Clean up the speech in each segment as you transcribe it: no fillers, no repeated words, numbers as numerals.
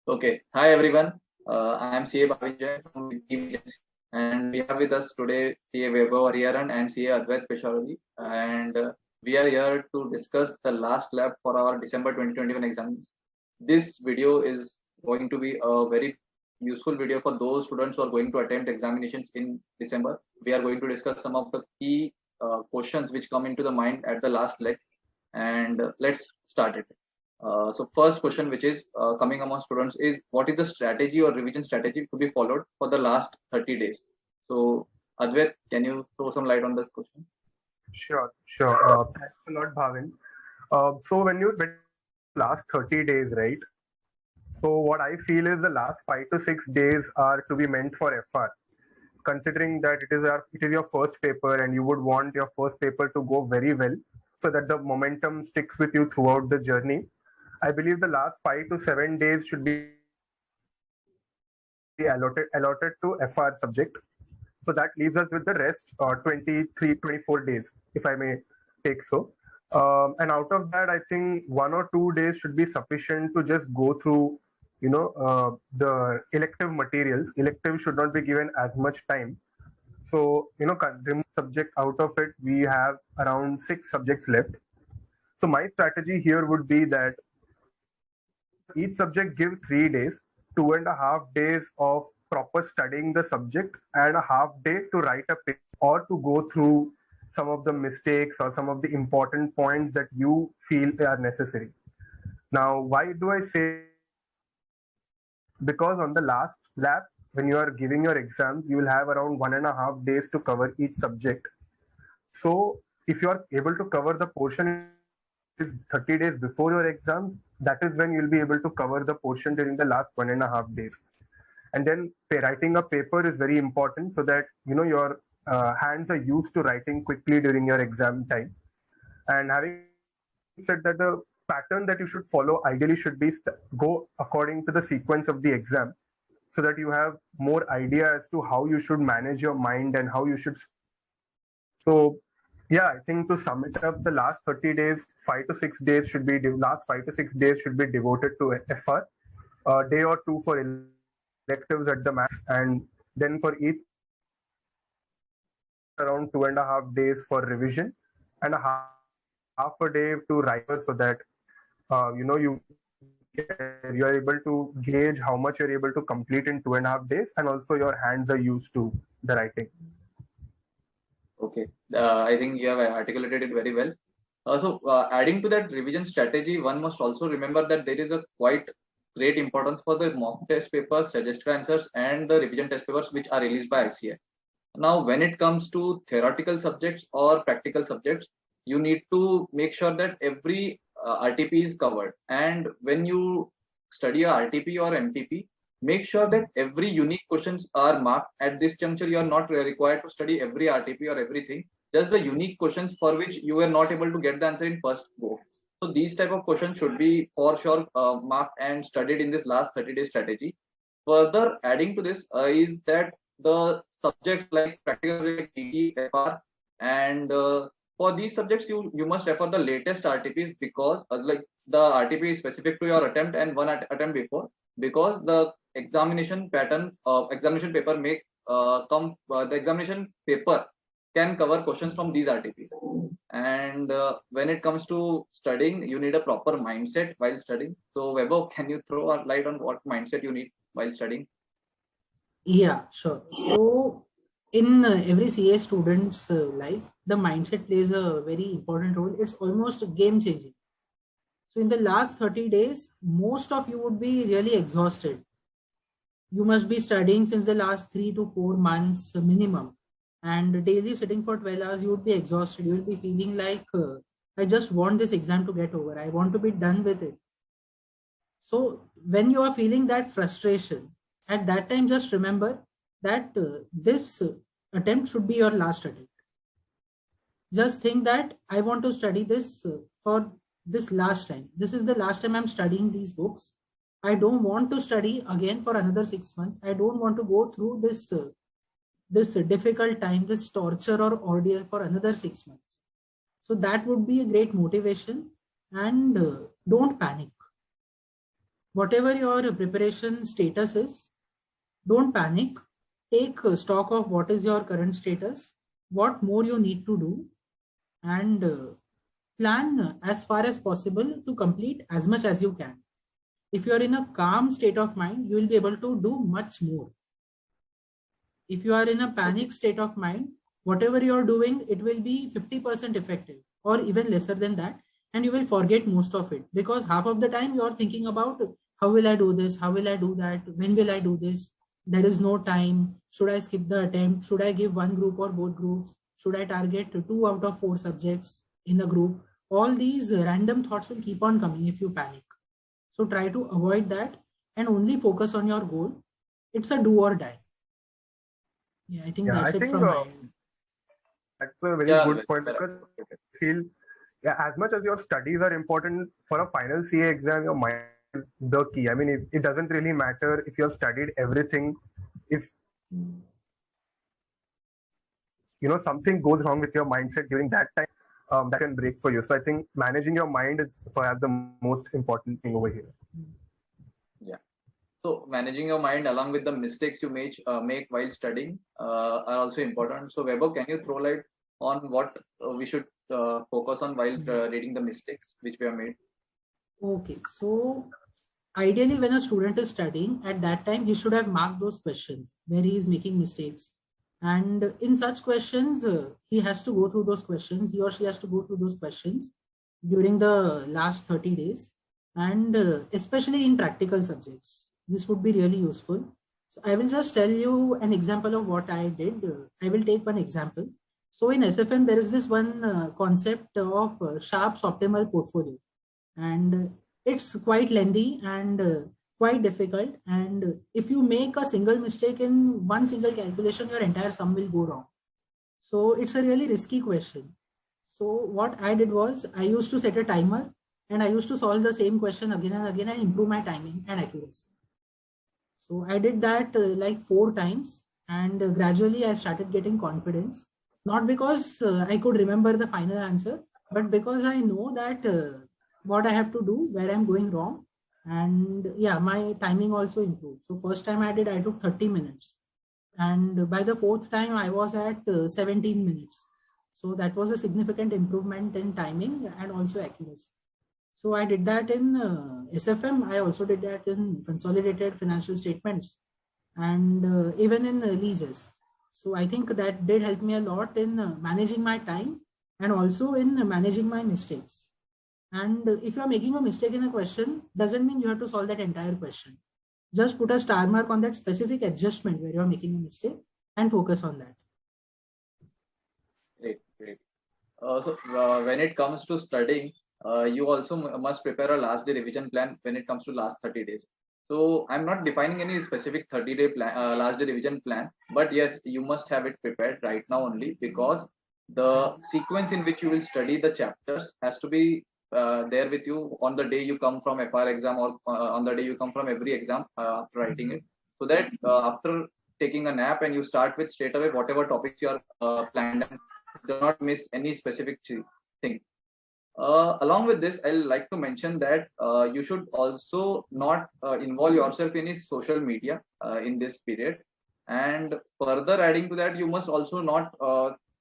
Okay. Hi everyone. I am CA Bhavin Jain from Team Agency, and we have with us today CA Vaibhav Hariharan and CA Advait Peshawari, and we are here to discuss the last lab for our December 2021 exams. This video is going to be a very useful video for those students who are going to attempt examinations in December. We are going to discuss some of the key questions which come into the mind at the last leg, and let's start it. So first question which is coming among students is, what is the strategy or revision strategy to be followed for the last 30 days? So Advait, can you throw some light on this question? Sure. Thanks a lot, Bhavin. So when last 30 days, right? So what I feel is the last 5 to 6 days are to be meant for FR. Considering that it is your first paper and you would want your first paper to go very well, so that the momentum sticks with you throughout the journey. I believe the last 5 to 7 days should be allotted to FR subject. So that leaves us with the rest, 23, 24 days, if I may take so. And out of that, I think 1 or 2 days should be sufficient to just go through, the elective materials. Elective should not be given as much time. So, remove subject out of it, we have around 6 subjects left. So my strategy here would be that each subject give 3 days, 2.5 days of proper studying the subject, and a half day to write a paper or to go through some of the mistakes or some of the important points that you feel are necessary. Now, why do I say? Because on the last lab, when you are giving your exams, you will have around 1.5 days to cover each subject. So if you are able to cover the portion is 30 days before your exams, that is when you'll be able to cover the portion during the last 1.5 days. And then writing a paper is very important, so that your hands are used to writing quickly during your exam time. And having said that, the pattern that you should follow ideally should be go according to the sequence of the exam, so that you have more idea as to how you should manage your mind and how you should. So yeah, I think to sum it up, the last 30 days, 5 to 6 days should be last 5 to 6 days should be devoted to FR, a day or two for electives at the max, and then for each around 2.5 days for revision, and half a day to write, so that you are able to gauge how much you're able to complete in 2.5 days, and also your hands are used to the writing. Okay, I think you have articulated it very well. Adding to that revision strategy, one must also remember that there is a quite great importance for the mock test papers, suggested answers, and the revision test papers which are released by ICAI. Now, when it comes to theoretical subjects or practical subjects, you need to make sure that every RTP is covered. And when you study a RTP or MTP, make sure that every unique questions are marked. At this juncture, you are not required to study every RTP or everything, just the unique questions for which you were not able to get the answer in first go. So these type of questions should be for sure marked and studied in this last 30-day strategy. Further, adding to this is that the subjects like practical, TT, FR, and for these subjects you must refer the latest RTPs, because like the RTP is specific to your attempt and one attempt before, because the examination pattern of examination paper may the examination paper can cover questions from these RTPs. And when it comes to studying, you need a proper mindset while studying. So Vaibhav, can you throw a light on what mindset you need while studying? Yeah, sure. So in every CA student's life, the mindset plays a very important role. It's almost game changing. So in the last 30 days, most of you would be really exhausted. You must be studying since the last 3 to 4 months minimum, and daily sitting for 12 hours, you would be exhausted. You will be feeling like, I just want this exam to get over. I want to be done with it. So when you are feeling that frustration, at that time, just remember that this attempt should be your last attempt. Just think that I want to study this for this last time. This is the last time I'm studying these books. I don't want to study again for another 6 months. I don't want to go through this difficult time, this torture or ordeal for another 6 months. So that would be a great motivation. And don't panic. whatever your preparation status is, don't panic. Take stock of what is your current status, what more you need to do, and plan as far as possible to complete as much as you can. If you are in a calm state of mind, you will be able to do much more. If you are in a panic state of mind, whatever you are doing, it will be 50% effective or even lesser than that. And you will forget most of it, because half of the time you are thinking about how will I do this? How will I do that? When will I do this? There is no time. Should I skip the attempt? Should I give one group or both groups? Should I target 2 out of 4 subjects in a group? All these random thoughts will keep on coming if you panic. So try to avoid that and only focus on your goal. It's a do or die. Yeah, I think Yeah, that's I it think from my end. that's a very Yeah, good point, because I feel, yeah, as much as your studies are important for a final CA exam, your mind is the key. I mean, it doesn't really matter if you have studied everything. If something goes wrong with your mindset during that time, that can break for you. So I think managing your mind is perhaps the most important thing over here. Yeah. So managing your mind along with the mistakes you make while studying are also important. So Weber, can you throw light on what we should focus on while reading the mistakes which we have made? Okay, so ideally when a student is studying, at that time he should have marked those questions where he is making mistakes. And in such questions, he has to go through those questions. He or she has to go through those questions during the last 30 days. And especially in practical subjects, this would be really useful. So I will just tell you an example of what I did. I will take one example. So in SFM, there is this one concept of Sharpe's optimal portfolio. And it's quite lengthy and quite difficult. And if you make a single mistake in one single calculation, your entire sum will go wrong. So it's a really risky question. So what I did was I used to set a timer and I used to solve the same question again and again and improve my timing and accuracy. So I did that like 4 times, and gradually I started getting confidence, not because I could remember the final answer, but because I know that what I have to do, where I'm going wrong. And yeah, my timing also improved. So first time I did, I took 30 minutes. And by the 4th time I was at 17 minutes. So that was a significant improvement in timing and also accuracy. So I did that in SFM. I also did that in consolidated financial statements and even in leases. So I think that did help me a lot in managing my time and also in managing my mistakes. And if you are making a mistake in a question, doesn't mean you have to solve that entire question. Just put a star mark on that specific adjustment where you are making a mistake and focus on that. Great, great. So when it comes to studying, you also must prepare a last day revision plan when it comes to last 30 days. So I'm not defining any specific 30-day plan, last day revision plan, but yes, you must have it prepared right now only, because the sequence in which you will study the chapters has to be there with you on the day you come from FR exam, or on the day you come from every exam after writing it, so that after taking a nap and you start with straight away whatever topics you are planned, and do not miss any specific thing. Along with this, I'd like to mention that you should also not involve yourself in social media in this period. And further adding to that, you must also not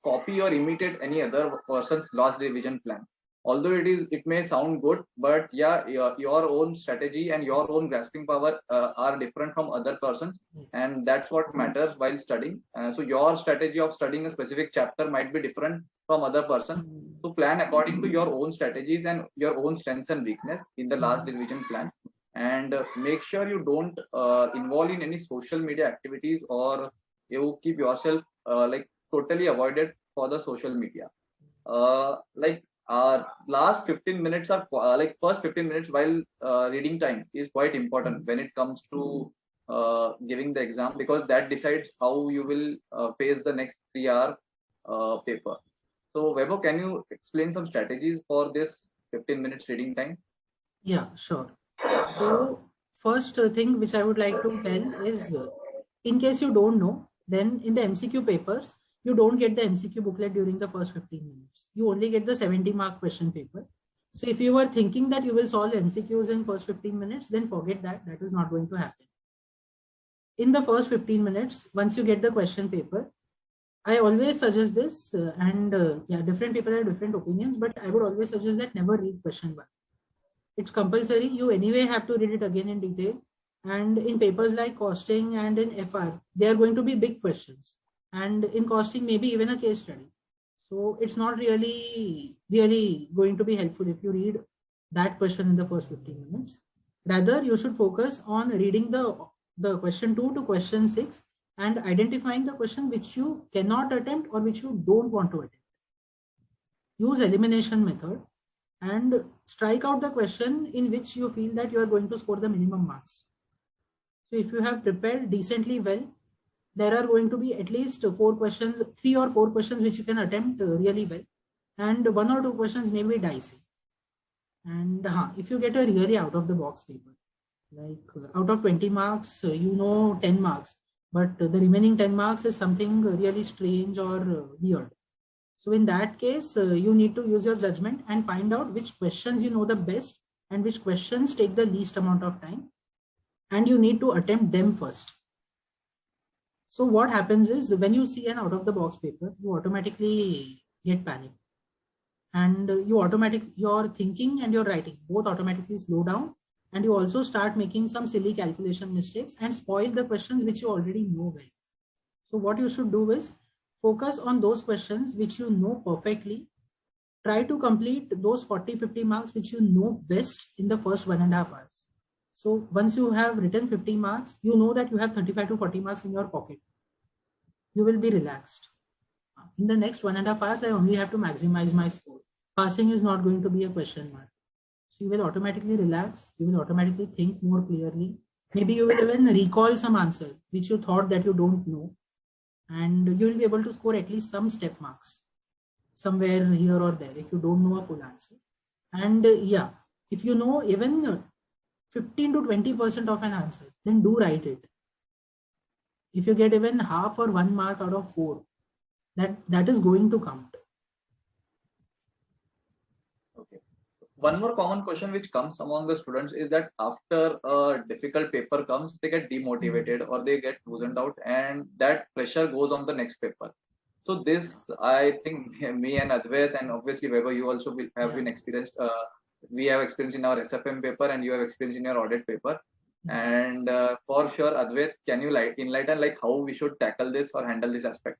copy or imitate any other person's last revision plan. Although it may sound good, but yeah, your own strategy and your own grasping power are different from other persons, and that's what matters while studying. So your strategy of studying a specific chapter might be different from other person. So plan according to your own strategies and your own strengths and weakness in the last revision plan, and make sure you don't involve in any social media activities, or you keep yourself like totally avoided for the social media. Like last 15 minutes are like first 15 minutes while reading time is quite important when it comes to giving the exam, because that decides how you will face the next 3 hour paper. So Weber, can you explain some strategies for this 15 minutes reading time? Yeah, sure. So first thing which I would like to tell is, in case you don't know, then in the MCQ papers, you don't get the MCQ booklet during the first 15 minutes. You only get the 70-mark question paper. So if you were thinking that you will solve MCQs in first 15 minutes, then forget that. That is not going to happen. In the first 15 minutes, once you get the question paper, I always suggest this, yeah, different people have different opinions, but I would always suggest that never read question one. It's compulsory. You anyway have to read it again in detail. And in papers like costing and in FR, they are going to be big questions. And in costing, maybe even a case study. So it's not really going to be helpful if you read that question in the first 15 minutes. Rather, you should focus on reading the question 2 to question 6 and identifying the question which you cannot attempt or which you don't want to attempt. Use elimination method and strike out the question in which you feel that you are going to score the minimum marks. So if you have prepared decently well, there are going to be at least 4 questions, 3 or 4 questions which you can attempt really well, and 1 or 2 questions may be dicey. And if you get a really out of the box paper, like out of 20 marks, 10 marks, but the remaining 10 marks is something really strange or weird. So in that case, you need to use your judgment and find out which questions you know the best and which questions take the least amount of time, and you need to attempt them first. So what happens is when you see an out of the box paper, you automatically get panic, and your thinking and your writing both automatically slow down, and you also start making some silly calculation mistakes and spoil the questions which you already know well. So what you should do is focus on those questions which you know perfectly. Try to complete those 40-50 marks which you know best in the first 1.5 hours. So once you have written 50 marks, you know that you have 35 to 40 marks in your pocket. You will be relaxed. In the next 1.5 hours, I only have to maximize my score. Passing is not going to be a question mark. So you will automatically relax. You will automatically think more clearly. Maybe you will even recall some answer which you thought that you don't know. And you will be able to score at least some step marks somewhere here or there if you don't know a full answer. And yeah, if you know even 15 to 20% of an answer, then do write it. If you get even half or 1 mark out of 4, that is going to count. Okay. One more common question which comes among the students is that after a difficult paper comes, they get demotivated or they get loosened out, and that pressure goes on the next paper. So this, I think, me and Advait, and obviously Weber, you also will have been experienced. We have experience in our SFM paper, and you have experience in your audit paper. And for sure, Advait, can you enlighten like how we should tackle this or handle this aspect?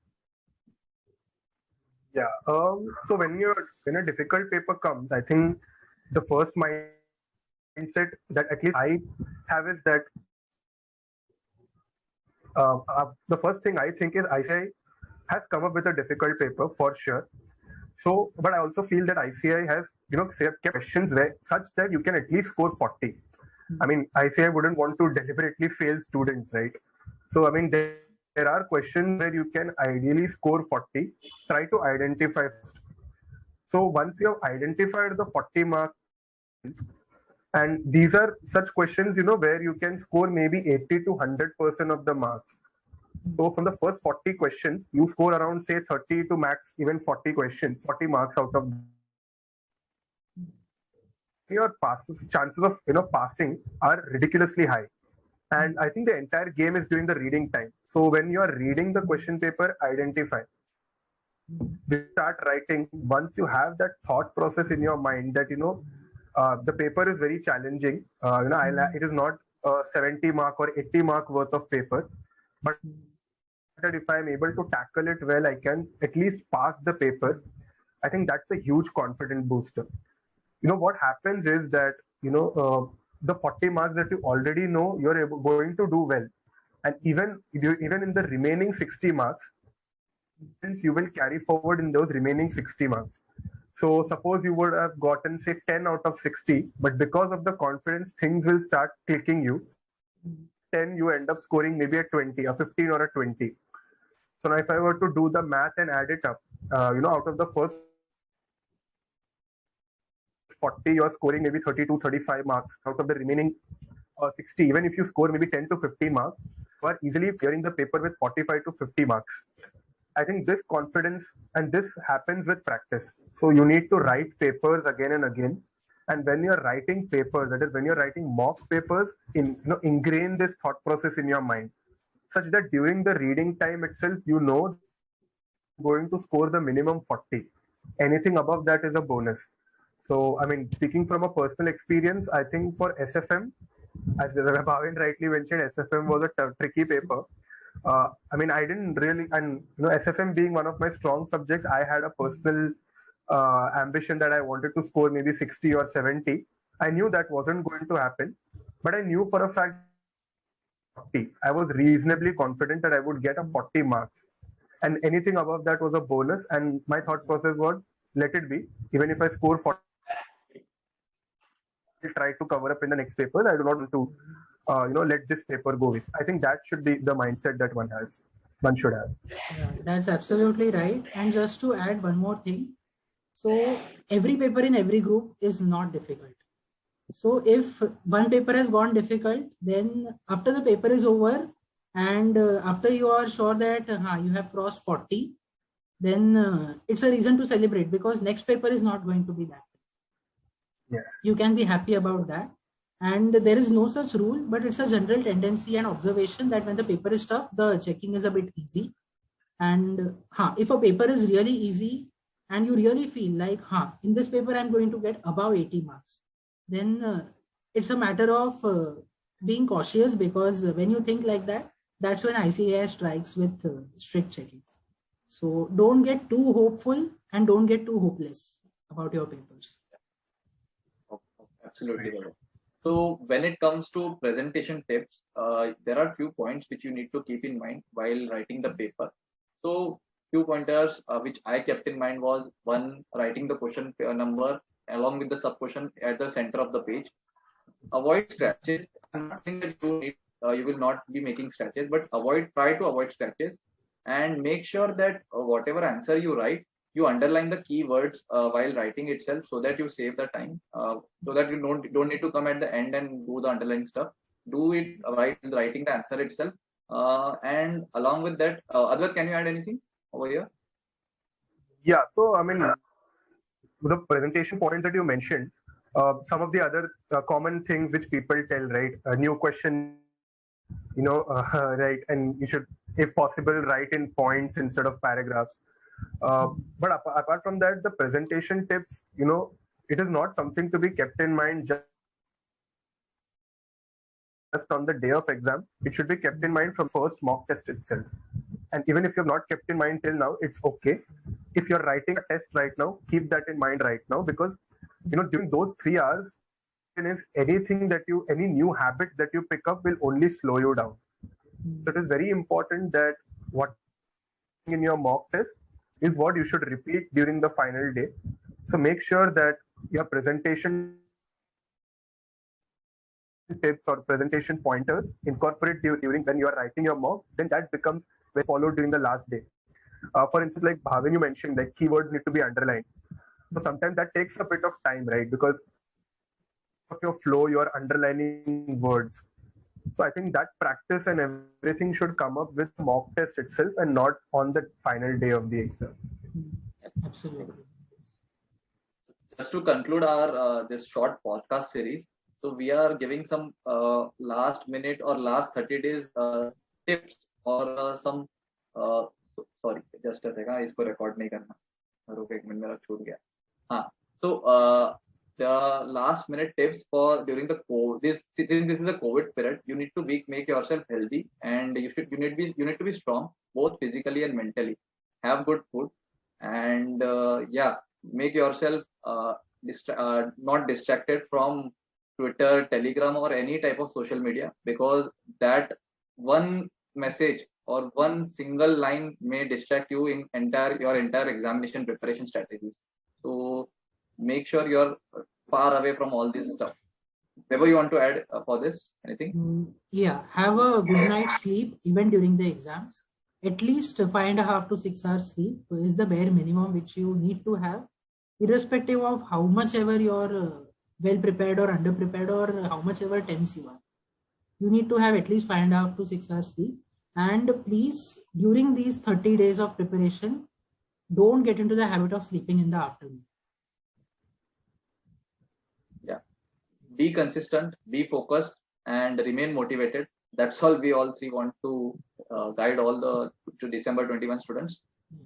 Yeah. So when a difficult paper comes, I think the first mindset that at least I have is that the first thing I think is ICAI has come up with a difficult paper for sure. So, but I also feel that ICAI has kept questions where such that you can at least score 40. I mean, ICAI wouldn't want to deliberately fail students, right? So, I mean, there are questions where you can ideally score 40. Try to identify first. So once you have identified the 40 marks, and these are such questions, where you can score maybe 80 to 100% of the marks. So from the first 40 questions, you score around say 30 to max even 40 questions, 40 marks out of your chances of passing are ridiculously high. And I think the entire game is during the reading time. So when you are reading the question paper, identify. Start writing. Once you have that thought process in your mind that the paper is very challenging. It is not a 70 mark or 80 mark worth of paper, but that if I am able to tackle it well, I can at least pass the paper. I think that's a huge confidence booster. What happens is that the 40 marks that you already know, you're going to do well, and even in the remaining 60 marks, you will carry forward in those remaining 60 marks. So suppose you would have gotten say 10 out of 60, but because of the confidence, things will start clicking you. 10, you end up scoring maybe a 20, a 15 or a 20. So now if I were to do the math and add it up, out of the first 40, you're scoring maybe 32, 35 marks out of the remaining 60. Even if you score maybe 10 to 15 marks, you are easily clearing the paper with 45 to 50 marks. I think this confidence, and this happens with practice. So you need to write papers again and again. And when you're writing papers, that is when you're writing mock papers, ingrain this thought process in your mind, such that during the reading time itself, going to score the minimum 40. Anything above that is a bonus. So, I mean, speaking from a personal experience, I think for SFM, as Bhavin rightly mentioned, SFM was a tricky paper. I mean, I didn't really, and SFM being one of my strong subjects, I had a personal ambition that I wanted to score maybe 60 or 70. I knew that wasn't going to happen, but I knew for a fact 40. I was reasonably confident that I would get a 40 marks, and anything above that was a bonus. And my thought process was, let it be. Even if I score 40, I'll try to cover up in the next paper. I do not want to, let this paper go waste. I think that should be the mindset that one should have. Yeah, that's absolutely right. And just to add one more thing, so every paper in every group is not difficult. So if one paper has gone difficult, then after the paper is over and after you are sure that you have crossed 40, then it's a reason to celebrate, because next paper is not going to be that. Yes. You can be happy about that. And there is no such rule, but it's a general tendency and observation that when the paper is tough, the checking is a bit easy. And if a paper is really easy and you really feel like, in this paper I'm going to get above 80 marks, then it's a matter of being cautious, because when you think like that, that's when ICAI strikes with strict checking. So don't get too hopeful and don't get too hopeless about your papers. Absolutely. So when it comes to presentation tips, there are few points which you need to keep in mind while writing the paper. So few pointers which I kept in mind was: one, writing the question number along with the sub question at the center of the page. Avoid scratches. I'm not saying that you will not be making scratches, but try to avoid scratches, and make sure that whatever answer you write, you underline the keywords while writing itself, so that you save the time, so that you don't need to come at the end and do the underlying stuff. Do it while writing the answer itself. And along with that, Advait, can you add anything over here? Yeah, so I mean, the presentation points that you mentioned, some of the other common things which people tell, right? A new question, right? And you should, if possible, write in points instead of paragraphs. But apart from that, the presentation tips, it is not something to be kept in mind just on the day of exam. It should be kept in mind from first mock test itself. And even if you've not kept in mind till now, it's okay. If you're writing a test right now, keep that in mind right now, because during those 3 hours, is any new habit that you pick up will only slow you down. So it is very important that what in your mock test is what you should repeat during the final day. So make sure that your presentation tips or presentation pointers incorporate during when you are writing your mock, then that becomes followed during the last day. For instance, like Bhavin, you mentioned, like keywords need to be underlined. So sometimes that takes a bit of time, right? Because of your flow, you are underlining words. So I think that practice and everything should come up with mock test itself and not on the final day of the exam. Absolutely. Just to conclude our this short podcast series, so we are giving some last minute or last 30 days tips or some sorry, just a second, इसको record नहीं करना, रुको एक minute मेरा छूट गया. So the last minute tips for during the COVID, this is a COVID period. You need to make yourself healthy, and you need to be strong both physically and mentally. Have good food, and make yourself not distracted from Twitter, Telegram, or any type of social media, because that one message or one single line may distract you in your entire examination preparation strategies. So make sure you're far away from all this stuff. Whatever you want to add for this, anything? Yeah, have a good night's sleep even during the exams. At least 5.5 to 6 hours sleep is the bare minimum which you need to have, irrespective of how much ever you're well prepared or under prepared or how much ever tense you are. You need to have at least 5.5 to 6 hours sleep. And please, during these 30 days of preparation, don't get into the habit of sleeping in the afternoon. be consistent, be focused, and remain motivated. That's all we all three want to guide all the to December 21 students.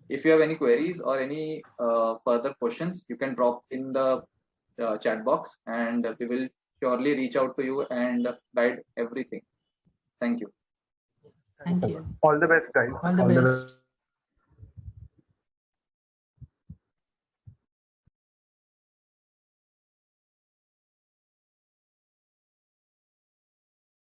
If you have any queries or any further questions, you can drop in the chat box, and we will surely reach out to you and guide everything. Thank you. Thank you. All the best, guys. All the best.